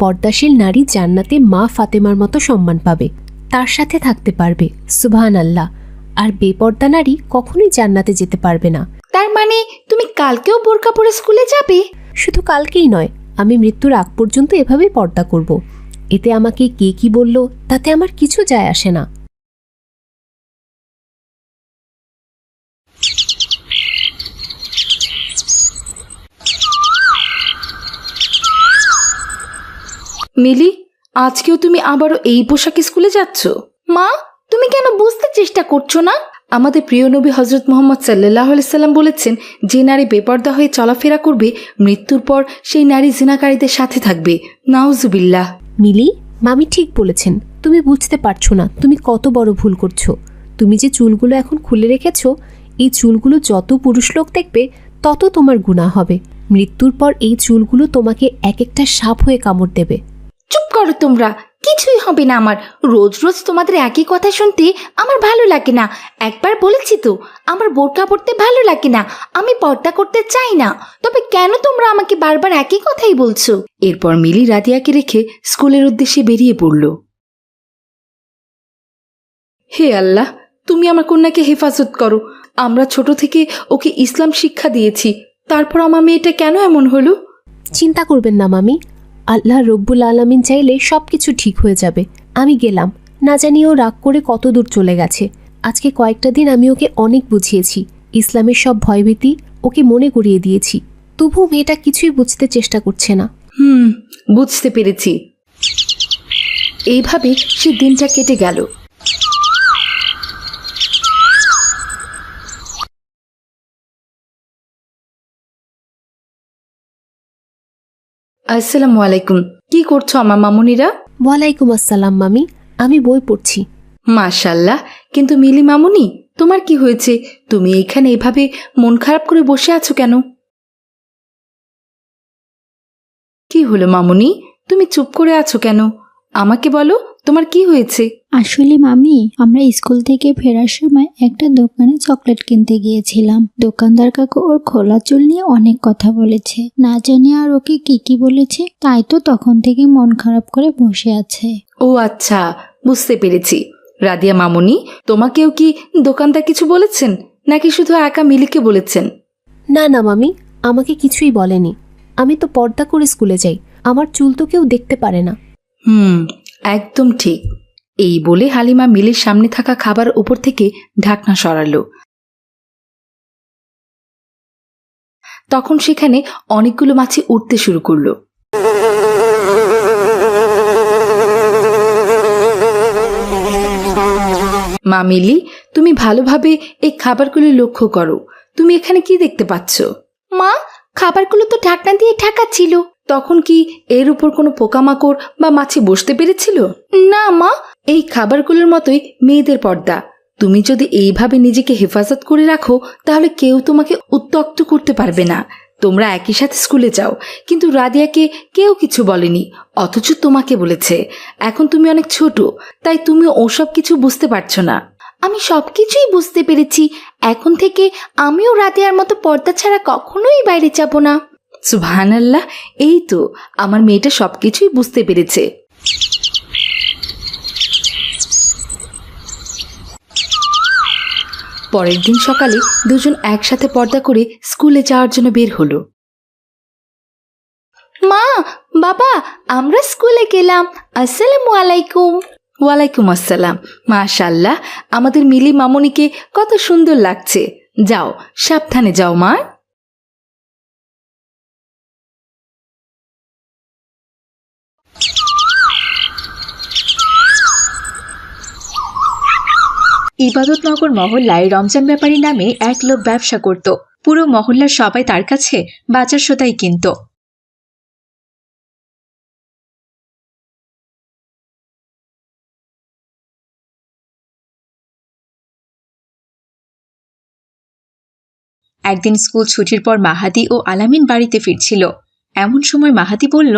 পর্দাশীল নারী জান্নাতে মা ফাতেমার মতো সম্মান পাবে, তার সাথে থাকতে পারবে, সুবহানাল্লাহ। আর বেপর্দা নারী কখনোই জান্নাতে যেতে পারবে না। তার মানে তুমি কালকেও বোরকা পরে স্কুলে যাবে? শুধু কালকেই নয়, আমি মৃত্যুর আগ পর্যন্ত এভাবেই পর্দা করব। এতে আমাকে কে কি বলল তাতে আমার কিছু যায় আসে না। মিলি, আজকেও তুমি আবারও এই পোশাকে স্কুলে যাচ্ছ? মা, তুমি কেন বুঝতে চেষ্টা করছো না? আমাদের প্রিয় নবী হজরত মুহাম্মদ সাল্লাল্লাহু আলাইহি সাল্লাম বলেছেন, যে নারী বেপর্দা হয়ে চলাফেরা করবে মৃত্যুর পর সেই নারী জিনাকারীদের সাথে থাকবে। নাউজুবিল্লাহ। মিলি, মামি ঠিক বলেছেন। তুমি বুঝতে পারছো না তুমি কত বড় ভুল করছো। তুমি যে চুলগুলো এখন খুলে রেখেছো, এই চুলগুলো যত পুরুষ লোক দেখবে তত তোমার গুনাহ হবে। মৃত্যুর পর এই চুলগুলো তোমাকে এক একটা সাপ হয়ে কামড় দেবে। চুপ করো তোমরা, কিছুই হবে না আমার। রোজ রোজ তোমাদের একই কথা শুনতে আমার ভালো লাগে না। একবার বলেছি তো, আমার বোরকা পরতে ভালো লাগে না, আমি পর্দা করতে চাই না। তবে কেন তোমরা আমাকে বারবার একই কথাই বলছো? এরপর মিলি রাদিয়াকে রেখে স্কুলের উদ্দেশ্যে বেরিয়ে পড়ল। হে আল্লাহ, তুমি আমার কন্যাকে হেফাজত করো। আমরা ছোট থেকে ওকে ইসলাম শিক্ষা দিয়েছি, তারপর আমার মেয়েটা কেন এমন হলো? চিন্তা করবেন না মামি, আল্লাহ রব্বুল আলামিন চাইলে সব কিছু ঠিক হয়ে যাবে। আমি গেলাম, না জানি ও রাগ করে কত দূর চলে গেছে। আজকে কয়েকটা দিন আমি ওকে অনেক বুঝিয়েছি, ইসলামের সব ভয়ভীতি ওকে মনে করিয়ে দিয়েছি, তবুও মেয়েটা কিছুই বুঝতে চেষ্টা করছে না। বুঝতে পেরেছি। এইভাবে সে দিনটা কেটে গেল। আসসালামু আলাইকুম। কি করছো আমার মামুনিরা? ওয়ালাইকুম আসসালাম মামি, আমি বই পড়ছি। মাশাল্লাহ। কিন্তু মিলি মামুনি, তোমার কি হয়েছে? তুমি এখানে এভাবে মন খারাপ করে বসে আছো কেন? কি হলো মামুনি, তুমি চুপ করে আছো কেন? আমাকে বলো, তোমার কি হয়েছে? আসলে মামি, আমরা স্কুল থেকে ফেরার সময় একটা দোকানে চকলেট কিনতে গিয়েছিলাম। দোকানদার কাকু ওর খোলা চুল নিয়ে অনেক কথা বলেছে, না জানি আর ওকে কি কি বলেছে, তাই তো তখন থেকে মন খারাপ করে বসে আছে। ও আচ্ছা, বুঝতে পেরেছি। রাদিয়া মামুনি, তোমাকেও কি দোকানদার কিছু বলেছেন, নাকি শুধু একা মিলিকে বলেছেন? না না মামি, আমাকে কিছুই বলেনি। আমি তো পর্দা করে স্কুলে যাই, আমার চুল তো কেউ দেখতে পারে না। একদম ঠিক। এই বলে হালিমা মিলির সামনে থাকা খাবার উপর থেকে ঢাকনা সরালো। তখন সেখানে অনেকগুলো মাছি উঠতে শুরু করলো। মা মিলি, তুমি ভালোভাবে এই খাবারগুলো লক্ষ্য করো। তুমি এখানে কি দেখতে পাচ্ছ? মা, খাবারগুলো তো ঢাকনা দিয়ে ঢাকা ছিল। তখন কি এর উপর কোনো পোকামাকড় বা মাছি বসতে পেরেছিল? না মা, এই খাবারগুলোর মতোই মেয়েদের পর্দা। তুমি যদি এইভাবে নিজেকে হেফাজত করে রাখো, তাহলে কেউ তোমাকে উত্ত্যক্ত করতে পারবে না। তোমরা একই সাথে স্কুলে যাও, কিন্তু রাদিয়াকে কেউ কিছু বলেনি, অথচ তোমাকে বলেছে। এখন তুমি অনেক ছোট, তাই তুমি ওসব কিছু বুঝতে পারছো না। আমি সবকিছুই বুঝতে পেরেছি। এখন থেকে আমিও রাদিয়ার মতো পর্দা ছাড়া কখনোই বাইরে যাব না। সুবহানাল্লাহ, এই তো আমার মেয়েটা সবকিছুই বুঝতে পেরেছে। পরের দিন সকালে দুজন একসাথে পর্দা করে স্কুলে যাওয়ার জন্য বের হলো। মা, বাবা, আমরা স্কুলে গেলাম। আসসালামু আলাইকুম। ওয়ালাইকুম আসসালাম। মাশাআল্লাহ, আমাদের মিলি মামুনিকে কত সুন্দর লাগছে। যাও, সাবধানে যাও মা। ইবাদতনগর মহল্লায় রমজান ব্যাপারী নামে এক লোক ব্যবসা করত। পুরো মহল্লার সবাই তার কাছে বাজার সদাই কিনত। একদিন স্কুল ছুটির পর মাহাদি ও আলামিন বাড়িতে ফিরছিল। এমন সময় মাহাদি বলল,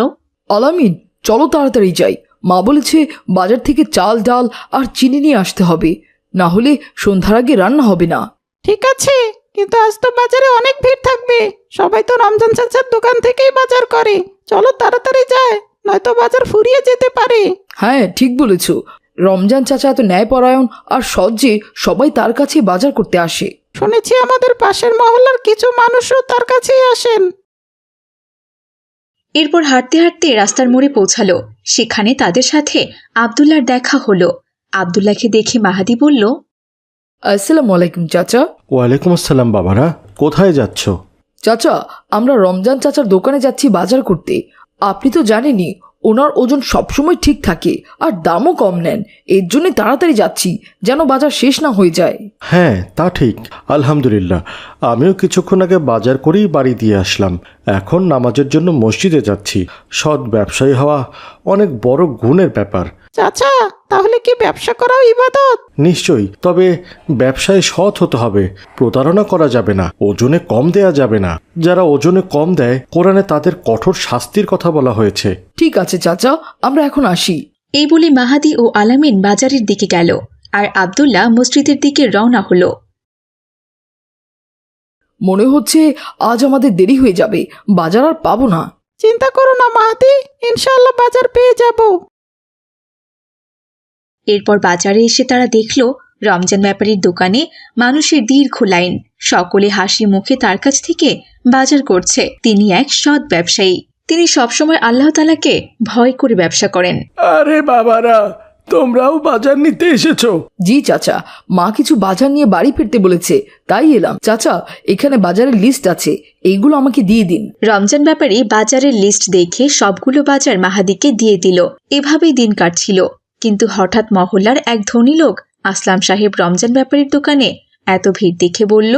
আলামিন, চলো তাড়াতাড়ি যাই। মা বলেছে বাজার থেকে চাল, ডাল আর চিনি নিয়ে আসতে হবে, না হলে সন্ধ্যার আগে রান্না হবে না। ঠিক আছে, কিন্তু আজ তো বাজারে অনেক ভিড় থাকবে। সবাই তো রমজান চাচার দোকান থেকেই বাজার করে। চলো তাড়াতাড়ি যায়, নয়তো বাজার ফুরিয়ে যেতে পারে। হ্যাঁ, ঠিক বলেছ। রমজান চাচা এত ন্যায়পরায়ণ আর সৎ যে সবাই তার কাছে বাজার করতে আসে। শুনেছি আমাদের পাশের মহল্লার কিছু মানুষও তার কাছেই আসেন। এরপর হাঁটতে হাঁটতে রাস্তার মোড়ে পৌঁছালো। সেখানে তাদের সাথে আব্দুল্লাহর দেখা হলো। আব্দুল্লাহকে দেখে মাহাদি বলল, আসসালামু আলাইকুম চাচা। ওয়ালাইকুম আসসালাম। বাবারা, কোথায় যাচ্ছ? চাচা, আমরা রমজান চাচার দোকানে যাচ্ছি বাজার করতে। আপনি তো জানেনই, ওনার ওজন সবসময় ঠিক থাকে আর দামও কম নেন। এর জন্য তাড়াতাড়ি যাচ্ছি, যেন বাজার শেষ না হয়ে যায়। হ্যাঁ, তা ঠিক। আলহামদুলিল্লাহ, আমিও কিছুক্ষণ আগে বাজার করেই বাড়ি দিয়ে আসলাম। এখন নামাজের জন্য মসজিদে যাচ্ছি। সৎ ব্যবসায়ী হওয়া অনেক বড় গুণের ব্যাপার। চাচা, তাহলে কি ব্যবসা করাও ইবাদত? নিশ্চয়ই, তবে ব্যবসায় সৎ হতে হবে। প্রতারণা করা যাবে না, ওজনে কম দেয়া যাবে না। যারা ওজনে কম দেয়, কোরআনে তাদের কঠোর শাস্তির কথা বলা হয়েছে। ঠিক আছে চাচা, আমরা এখন আসি। এই বলে মাহাদি ও আলামিন বাজারের দিকে গেল আর আব্দুল্লাহ মসজিদের দিকে রওনা হলো। মনে হচ্ছে আজ আমাদের দেরি হয়ে যাবে, বাজার আর পাবো না। চিন্তা করো না মাহাদি, ইনশাআল্লাহ বাজার পেয়ে যাব। এরপর বাজারে এসে তারা দেখল রমজান ব্যাপারীর দোকানে মানুষের দীর্ঘ লাইন। সকলে হাসি মুখে তার কাছ থেকে বাজার করছে। তিনি এক সৎ ব্যবসায়ী। তিনি সবসময় আল্লাহ তাআলাকে ভয় করে ব্যবসা করেন। আরে বাবারা, তোমরাও বাজার নিতে এসেছো? জি চাচা, মা কিছু বাজার নিয়ে বাড়ি ফিরতে বলেছে, তাই এলাম। চাচা, এখানে বাজারের লিস্ট আছে, এইগুলো আমাকে দিয়ে দিন। রমজান ব্যাপারী বাজারের লিস্ট দেখে সবগুলো বাজার মাহাদিকে দিয়ে দিল। এভাবেই দিন কাটছিল। কিন্তু হঠাৎ মহল্লার এক ধনী লোক আসলাম সাহেব রমজান ব্যাপারীর দোকানে এত ভিড় দেখে বলল,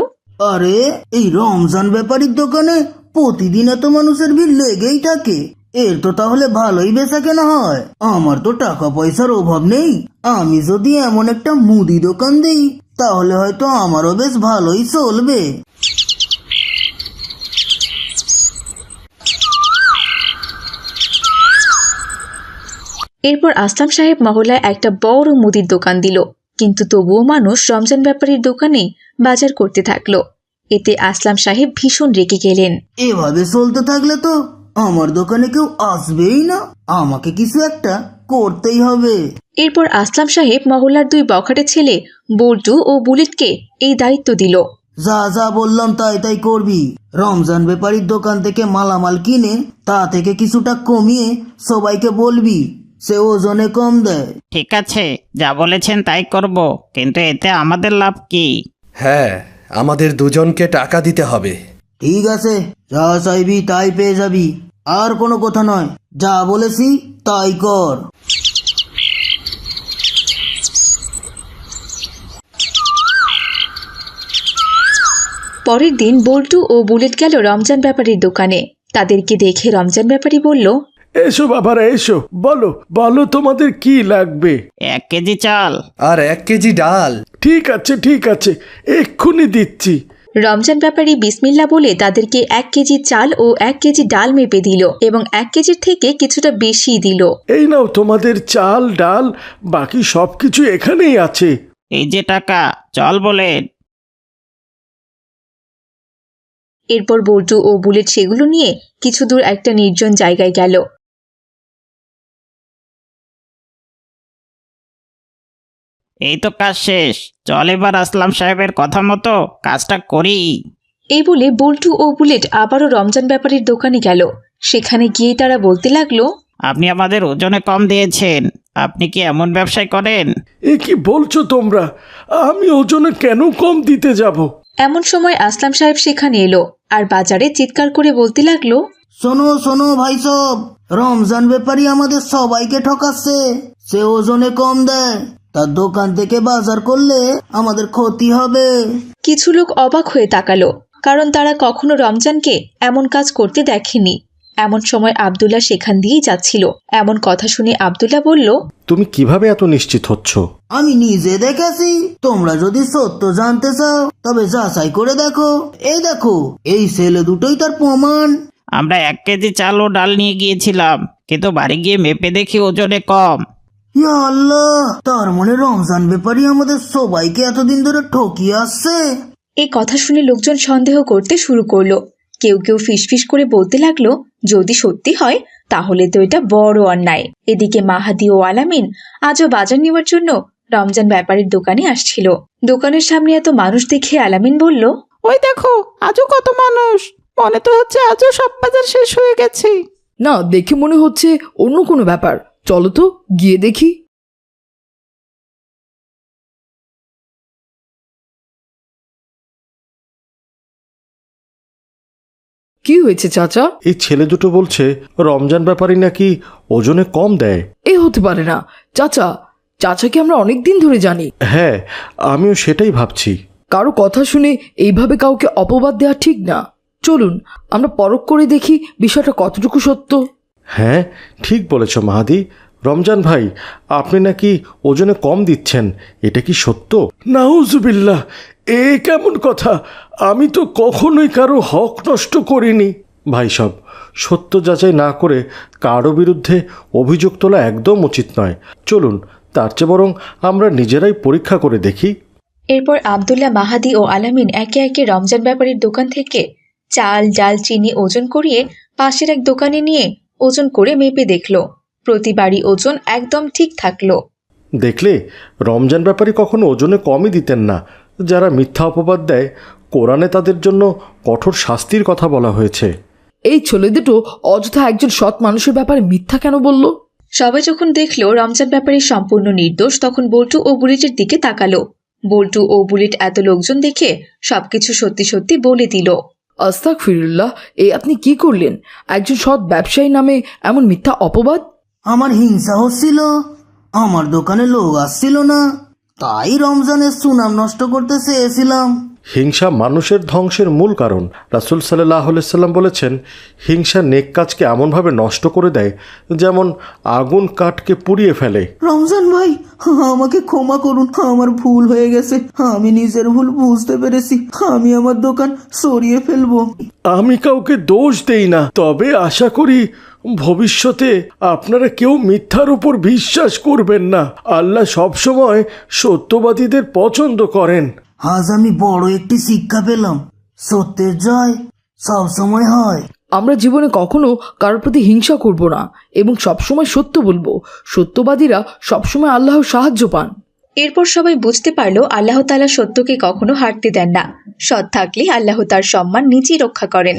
আরে, এই রমজান ব্যাপারীর দোকানে প্রতিদিন এত মানুষের ভিড় লেগেই থাকে। এর তো তাহলে ভালোই বেচা কেনা হয়। আমার তো টাকা পয়সার অভাব নেই। আমি যদি এমন একটা মুদি দোকান দিই, তাহলে হয়তো আমারও বেশ ভালোই চলবে। এরপর আসলাম সাহেব মহল্লায় একটা বড় মুদির দোকান দিল। কিন্তু তবুও মানুষ রমজান ব্যাপারীর দোকানে বাজার করতে থাকলো। এতে আসলাম সাহেব ভীষণ রেগে গেলেন। এভাবে চলতে থাকলে তো আমার দোকানে কেউ আসবেই না। আমাকে কিছু একটা করতেই হবে। এরপর আসলাম সাহেব মহল্লার দুই বখাটে ছেলে বল্টু ও বুলেটকে এই দায়িত্ব দিল। যা যা বললাম তাই তাই করবি। রমজান ব্যাপারীর দোকান থেকে মালামাল কিনে তা থেকে কিছুটা কমিয়ে সবাইকে বলবি সে ওজনে কম দেয়। ঠিক আছে, যা বলেছেন তাই করব, কিন্তু এতে আমাদের লাভ কি? হ্যাঁ, আমাদের দুজনকে টাকা দিতে হবে। ঠিক আছে, যা চাইবি তাই পেয়ে যাবি। আর কোনো কথা নয়, যা বলেছি তাই কর। পরের দিন বল্টু ও বুলেট গেল রমজান ব্যাপারীর দোকানে। তাদেরকে দেখে রমজান ব্যাপারী বলল, এসো বাবারা, এসো, বলো বলো তোমাদের কি লাগবে? 1 কেজি চাল আর 1 কেজি ডাল। ঠিক আছে ঠিক আছে, এক্ষুনি দিচ্ছি। রমজান ব্যাপারী বিসমিল্লাহ বলে তাদেরকে 1 কেজি চাল ও 1 কেজি ডাল মেপে দিল এবং 1 কেজির থেকে কিছুটা বেশি দিল। এই নাও তোমাদের চাল ডাল, বাকি সবকিছু এখানেই আছে। এই যে টাকা, চল বলেন। এরপর বল্টু ও বুলেট সেগুলো নিয়ে কিছু দূর একটা নির্জন জায়গায় গেল। এই তো কাজ শেষ, চল এবার আসলাম সাহেবের কথা মতো কাজটা করি। এই বলে বল্টু ও বুলেট আবারও রমজান ব্যাপারীর দোকানে গেল। সেখানে গিয়ে তারা বলতে লাগলো, আপনি আমাদের ওজনে কম দিয়েছেন, আপনি কি এমন ব্যবসায় করেন? এ কি বলছো তোমরা? আমি ওজনে কেন কম দিতে যাব? এমন সময় আসলাম সাহেব সেখানে এলো আর বাজারে চিৎকার করে বলতে লাগলো, শোনো শোনো ভাই সব, রমজান ব্যাপারী আমাদের সবাইকে ঠকাচ্ছে। সে ওজনে কম দেয়, তার দোকান থেকে বাজার করলে আমাদের ক্ষতি হবে। কিছু লোক অবাক হয়ে তাকালো, কারণ তারা কখনো রমজানকে এমন কাজ করতে দেখেনি। এমন সময় আব্দুল্লাহ সেখান দিয়েই যাচ্ছিল। এমন কথা শুনে আব্দুল্লাহ বলল, তুমি কিভাবে এত নিশ্চিত হচ্ছ? আমি নিজে দেখেছি। তোমরা যদি সত্য জানতে চাও তবে যাচাই করে দেখো। এই দেখো, এই ছেলে দুটোই তার প্রমাণ। আমরা 1 কেজি চাল ও ডাল নিয়ে গিয়েছিলাম, কিন্তু বাড়ি গিয়ে মেপে দেখি ওজনে কম। ইয়া আল্লাহ, তার মানে রমজান ব্যাপারী আমাদের সবাইকে এতদিন ধরে ঠকিয়ে আসছে। এই কথা শুনে লোকজন সন্দেহ করতে শুরু করলো। কেউ কেউ ফিসফিস করে বলতে লাগলো, যদি সত্যি হয় তাহলে তো এটা বড় অন্যায়। এদিকে মাহাদি ও আলামিন আজও বাজার নেওয়ার জন্য রমজান ব্যাপারীর দোকানে আসছিল। দোকানের সামনে এত মানুষ দেখে আলামিন বলল, ওই দেখো আজও কত মানুষ, মনে তো হচ্ছে আজও সব বাজার শেষ হয়ে গেছে। না, দেখে মনে হচ্ছে অন্য কোনো ব্যাপার। চলো তো গিয়ে দেখি। কি হয়েছে চাচা? এই ছেলে দুটো বলছে রমজান ব্যাপারী নাকি ওজনে কম দেয়। এ হতে পারে না চাচা, চাচাকে আমরা অনেক দিন ধরে জানি। হ্যাঁ, আমিও সেটাই ভাবছি। কারো কথা শুনে এইভাবে কাউকে অপবাদ দেওয়া ঠিক না। চলুন আমরা পরখ করে দেখি বিষয়টা কতটুকু সত্য। হ্যাঁ, ঠিক বলেছ মাহাদি। রমজান ভাই, আপনি নাকি ওজনে কম দিচ্ছেন, এটা কি সত্য? নাউজুবিল্লাহ, এ কেমন কথা? আমি তো কখনোই কারো হক নষ্ট করিনি। ভাই সব, সত্য যাচাই না করে কারো বিরুদ্ধে অভিযোগ তোলা একদম উচিত নয়। চলুন তার চেয়ে বরং আমরা নিজেরাই পরীক্ষা করে দেখি। এরপর আব্দুল্লাহ, মাহাদি ও আলামিন একে একে রমজান ব্যাপারীর দোকান থেকে চাল, ডাল, চিনি ওজন করিয়ে পাশের এক দোকানে নিয়ে ওজন করে মেপে দেখলো। প্রতিবারই ওজন একদম ঠিক থাকলো। দেখলে, রমজান ব্যাপারী কখনো ওজনে কমই দিতেন না। যারা মিথ্যা অপবাদ দেয়, কোরআনে তাদের জন্য কঠোর শাস্তির কথা বলা হয়েছে। এই ছেলে দুটো অযথা একজন সৎ মানুষের ব্যাপারে মিথ্যা কেন বলল? সবাই যখন দেখলো রমজান ব্যাপারী সম্পূর্ণ নির্দোষ, তখন বল্টু ও বুলেটের দিকে তাকালো। বল্টু ও বুলেট এত লোকজন দেখে সবকিছু সত্যি সত্যি বলে দিল। আস্তাগফিরুল্লাহ, এই আপনি কি করলেন? একজন সৎ ব্যবসায়ী নামে এমন মিথ্যা অপবাদ। আমার হিংসা হচ্ছিল, আমার দোকানে লোক আসছিল না, তাই রমজানের সুনাম নষ্ট করতে চেয়েছিলাম। হিংসা মানুষের ধ্বংসের মূল কারণ। রাসূল সাল্লাল্লাহু আলাইহি সাল্লাম বলেছেন, হিংসা নেক কাজকে এমনভাবে নষ্ট করে দেয় যেমন আগুন কাঠকে পুড়িয়ে ফেলে। রমজান ভাই, আমাকে ক্ষমা করুন, আমার ভুল হয়ে গেছে। আমি নিজের ভুল বুঝতে পেরেছি, আমি আমার দোকান সরিয়ে ফেলবো। আমি কাউকে দোষ দেই না, তবে আশা করি ভবিষ্যতে আপনারা কেউ মিথ্যার উপর বিশ্বাস করবেন না। আল্লাহ সবসময় সত্যবাদীদের পছন্দ করেন। আজ আমি বড় একটি শিক্ষা পেলাম, সত্যের জয় সব সময় হয়। আমরা জীবনে কখনো কারোর প্রতি হিংসা করব না এবং সবসময় সত্য বলবো। সত্যবাদীরা সবসময় আল্লাহর সাহায্য পান। এরপর সবাই বুঝতে পারলো আল্লাহ তাআলা সত্যকে কখনো হারতে দেন না। সৎ থাকলে আল্লাহ তার সম্মান নিজেই রক্ষা করেন।